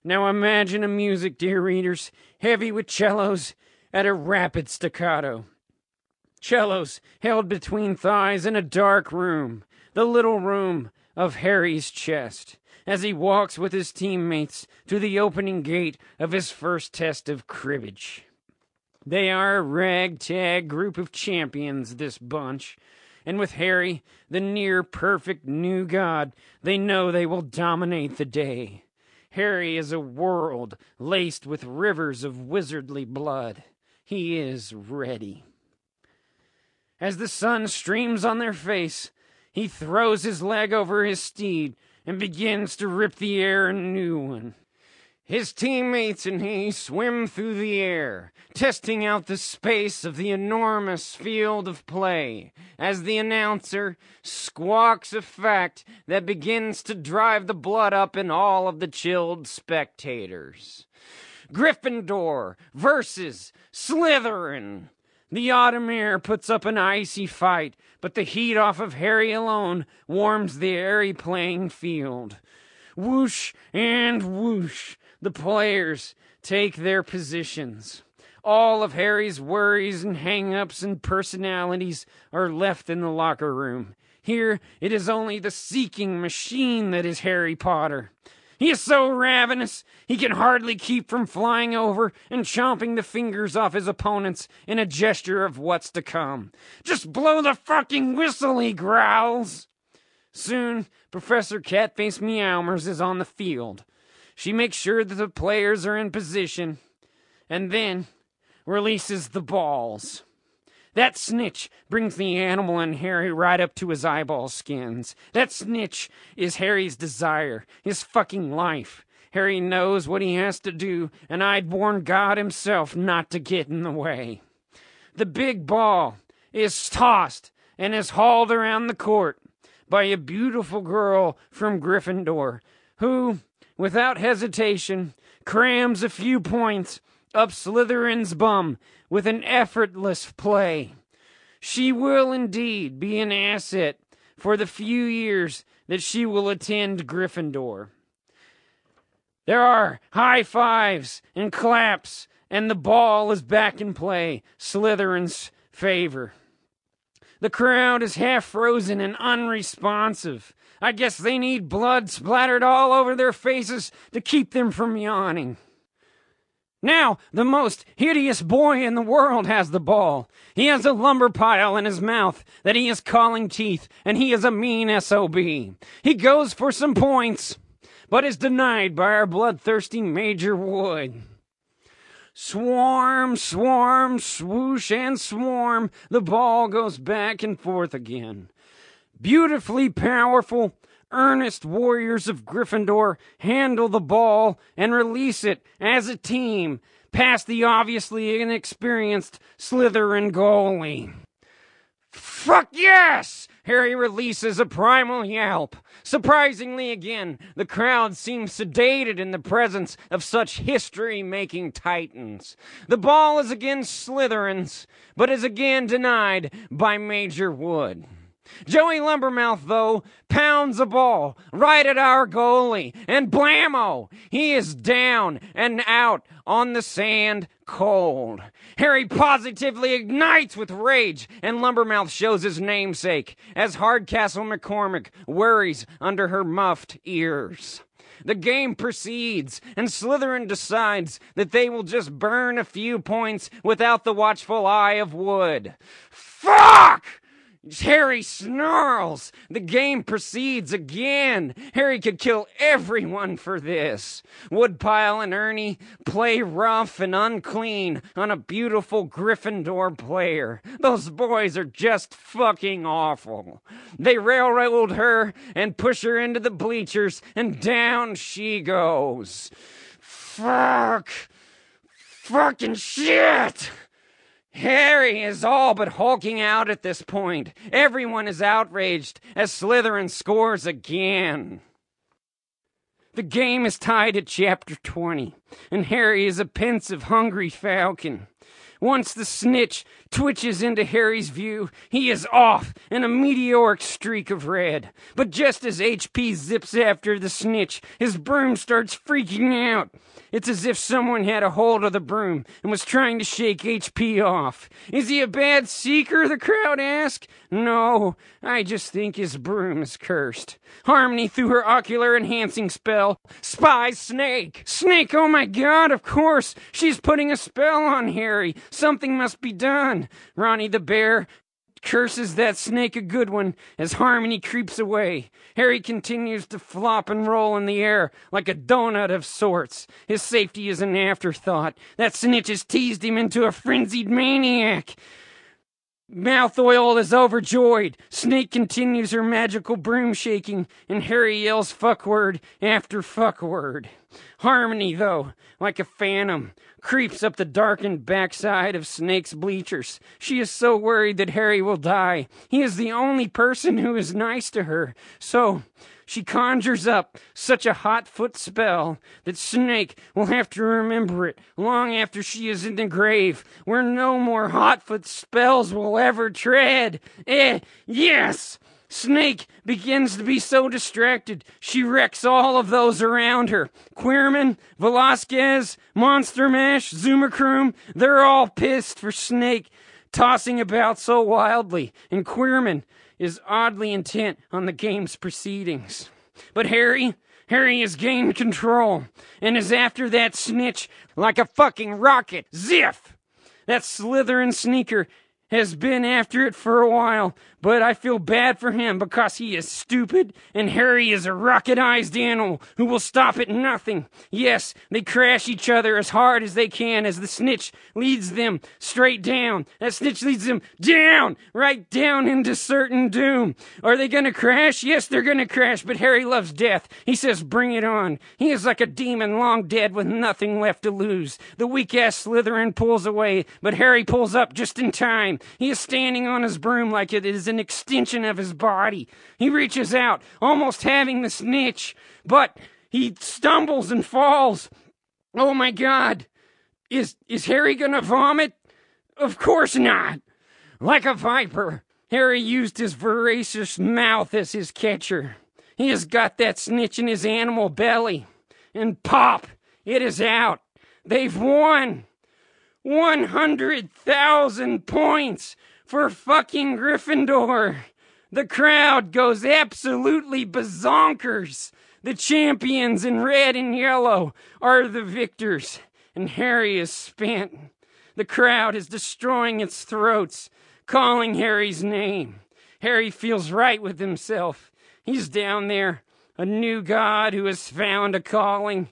Now imagine a music, dear readers, heavy with cellos at a rapid staccato. Cellos held between thighs in a dark room, the little room of Harry's chest, as he walks with his teammates to the opening gate of his first test of cribbage. They are a ragtag group of champions, this bunch, and with Harry, the near-perfect new god, they know they will dominate the day. Harry is a world laced with rivers of wizardly blood. He is ready. As the sun streams on their face, he throws his leg over his steed and begins to rip the air a new one. His teammates and he swim through the air, testing out the space of the enormous field of play, as the announcer squawks a fact that begins to drive the blood up in all of the chilled spectators. Gryffindor versus Slytherin. The autumn air puts up an icy fight, but the heat off of Harry alone warms the airy playing field. Whoosh and whoosh, the players take their positions. All of Harry's worries and hang-ups and personalities are left in the locker room. Here, it is only the seeking machine that is Harry Potter. He is so ravenous, he can hardly keep from flying over and chomping the fingers off his opponents in a gesture of what's to come. Just blow the fucking whistle, he growls. Soon, Professor Catface Meowmers is on the field. She makes sure that the players are in position, and then releases the balls. That snitch brings the animal in Harry right up to his eyeball skins. That snitch is Harry's desire, his fucking life. Harry knows what he has to do, and I'd warn God himself not to get in the way. The big ball is tossed and is hauled around the court by a beautiful girl from Gryffindor, who, without hesitation, crams a few points up Slytherin's bum with an effortless play. She will indeed be an asset for the few years that she will attend Gryffindor. There are high fives and claps, and the ball is back in play, Slytherin's favor. The crowd is half frozen and unresponsive. I guess they need blood splattered all over their faces to keep them from yawning. Now, the most hideous boy in the world has the ball. He has a lumber pile in his mouth that he is calling teeth, and he is a mean SOB. He goes for some points, but is denied by our bloodthirsty Major Wood. Swarm, swarm, swoosh and swarm, the ball goes back and forth again. Beautifully powerful, earnest warriors of Gryffindor handle the ball and release it as a team past the obviously inexperienced Slytherin goalie. Fuck yes! Harry releases a primal yelp. Surprisingly again, the crowd seems sedated in the presence of such history-making titans. The ball is again Slytherin's, but is again denied by Major Wood. Joey Lumbermouth, though, pounds a ball right at our goalie, and blammo! He is down and out on the sand cold. Harry positively ignites with rage, and Lumbermouth shows his namesake as Hardcastle McCormick worries under her muffed ears. The game proceeds, and Slytherin decides that they will just burn a few points without the watchful eye of Wood. Fuck! Harry snarls. The game proceeds again. Harry could kill everyone for this. Woodpile and Ernie play rough and unclean on a beautiful Gryffindor player. Those boys are just fucking awful. They railroad her and push her into the bleachers, and down she goes. Fuck. Fucking shit. Harry is all but hulking out at this point. Everyone is outraged as Slytherin scores again. The game is tied at chapter 20, and Harry is a pensive, hungry falcon. Once the snitch twitches into Harry's view, he is off in a meteoric streak of red. But just as HP zips after the snitch, his broom starts freaking out. It's as if someone had a hold of the broom and was trying to shake HP off. Is he a bad seeker, the crowd asked. No, I just think his broom is cursed. Harmony, through her ocular enhancing spell, spies Snake. Snake, oh my god, of course. She's putting a spell on Harry. Something must be done. Ronnie the bear curses that snake a good one as Harmony creeps away. Harry continues to flop and roll in the air like a donut of sorts. His safety is an afterthought. That snitch has teased him into a frenzied maniac. Mouth Oil is overjoyed. Snake continues her magical broom shaking, and Harry yells fuck word after fuck word. Harmony, though, like a phantom, creeps up the darkened backside of Snake's bleachers. She is so worried that Harry will die. He is the only person who is nice to her. So she conjures up such a hot foot spell that Snake will have to remember it long after she is in the grave, where no more hot foot spells will ever tread. Yes! Snake begins to be so distracted, she wrecks all of those around her. Queerman, Velasquez, Monster Mash, Zoomercroom, they're all pissed for Snake tossing about so wildly, and Queerman is oddly intent on the game's proceedings. But Harry has gained control, and is after that snitch like a fucking rocket. Ziff! That Slytherin sneaker has been after it for a while, but I feel bad for him because he is stupid and Harry is a rocket-ized animal who will stop at nothing. Yes, they crash each other as hard as they can as the snitch leads them straight down. That snitch leads them down, right down into certain doom. Are they gonna crash? Yes, they're gonna crash, but Harry loves death. He says, bring it on. He is like a demon long dead with nothing left to lose. The weak-ass Slytherin pulls away, but Harry pulls up just in time. He is standing on his broom like it is an extension of his body. He reaches out, almost having the snitch, but he stumbles and falls. Oh my god! Is Harry gonna vomit? Of course not! Like a viper, Harry used his voracious mouth as his catcher. He has got that snitch in his animal belly. And pop! It is out. They've won! 100,000 points for fucking Gryffindor. The crowd goes absolutely bazonkers. The champions in red and yellow are the victors, and Harry is spent. The crowd is destroying its throats, calling Harry's name. Harry feels right with himself. He's down there, a new god who has found a calling.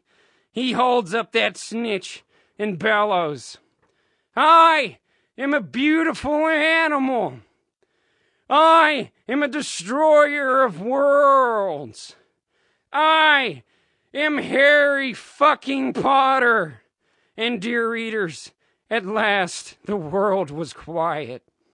He holds up that snitch and bellows. I am a beautiful animal. I am a destroyer of worlds. I am Harry fucking Potter. And dear readers, at last the world was quiet.